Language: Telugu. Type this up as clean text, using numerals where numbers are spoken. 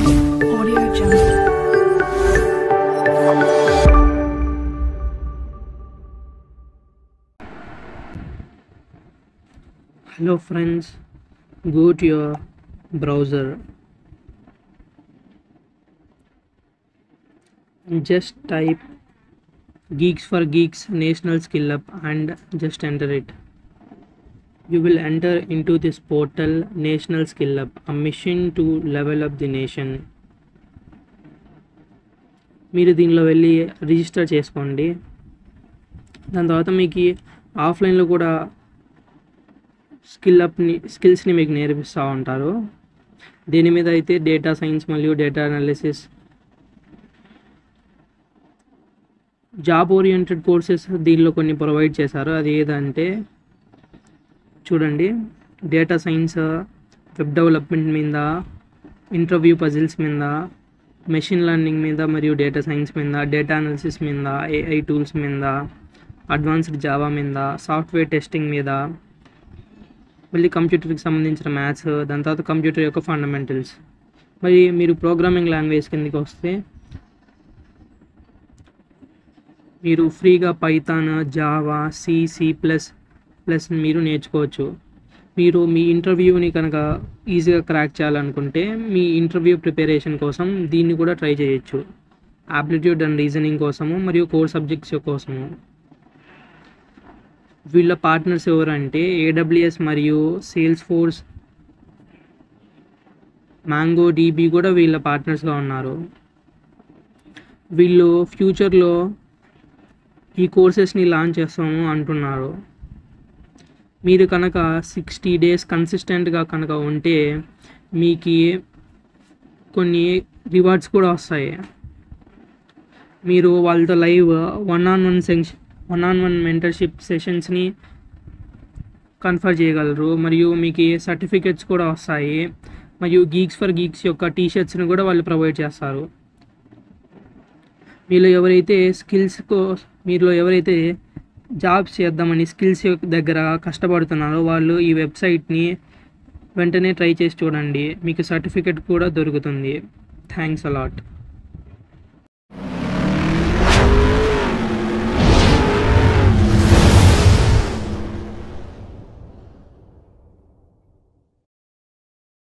Audio Jungle. Hello friends, go to your browser and just type Geeks for Geeks National Skill Up and just enter it. You will enter into this portal National Skill Up, a mission to level up the nation. మీరు దీనిలో వెళ్ళి రిజిస్టర్ చేసుకోండి. దాని తర్వాత మీకు ఆఫ్లైన్లో కూడా స్కిల్స్ని మీకు నేర్పిస్తూ ఉంటారు. దీని మీద అయితే డేటా సైన్స్ మరియు data analysis, job oriented courses దీనిలో కొన్ని ప్రొవైడ్ చేశారు. అది ఏదంటే చూడండి, డేటా సైన్స్, వెబ్ డెవలప్మెంట్ మీద, ఇంటర్వ్యూ పజిల్స్ మీద, మెషిన్ లెర్నింగ్ మీద మరియు డేటా సైన్స్ మీద, డేటా అనాలిసిస్ మీద, ఏఐ టూల్స్ మీద, అడ్వాన్స్డ్ జావా మీద, సాఫ్ట్వేర్ టెస్టింగ్ మీద, మళ్ళీ కంప్యూటర్కి సంబంధించిన మ్యాథ్స్, దాని తర్వాత కంప్యూటర్ యొక్క ఫండమెంటల్స్. మరి మీరు ప్రోగ్రామింగ్ లాంగ్వేజ్ కిందకి వస్తే మీరు ఫ్రీగా పైథాన్, జావా, సి ప్లస్ మీరు నేర్చుకోవచ్చు. మీరు మీ ఇంటర్వ్యూని కనుక ఈజీగా క్రాక్ చేయాలనుకుంటే మీ ఇంటర్వ్యూ ప్రిపరేషన్ కోసం దీన్ని కూడా ట్రై చేయొచ్చు. ఆప్టిట్యూడ్ అండ్ రీజనింగ్ కోసము మరియు కోర్ సబ్జెక్ట్స్ కోసము. వీళ్ళ పార్ట్నర్స్ ఎవరంటే AWS మరియు సేల్స్ ఫోర్స్, మ్యాంగో DB కూడా వీళ్ళ పార్ట్నర్స్గా ఉన్నారు. వీళ్ళు ఫ్యూచర్లో ఈ కోర్సెస్ని లాంచ్ చేస్తాము అంటున్నారు. మీరు కనుక 60 days కన్సిస్టెంట్గా కనుక ఉంటే మీకు కొన్ని రివార్డ్స్ కూడా వస్తాయి. మీరు వాళ్ళతో live one on one mentorship సెషన్స్ని కన్ఫర్ చేయగలరు మరియు మీకు సర్టిఫికెట్స్ కూడా వస్తాయి. మరియు గీక్స్ ఫర్ గీక్స్ యొక్క టీషర్ట్స్ని కూడా వాళ్ళు ప్రొవైడ్ చేస్తారు. మీలో ఎవరైతే జాబ్స్ చేద్దామని స్కిల్స్ దగ్గర కష్టపడుతున్నారో వాళ్ళు ఈ వెబ్సైట్ని వెంటనే ట్రై చేసి చూడండి. మీకు సర్టిఫికెట్ కూడా దొరుకుతుంది. Thanks a lot.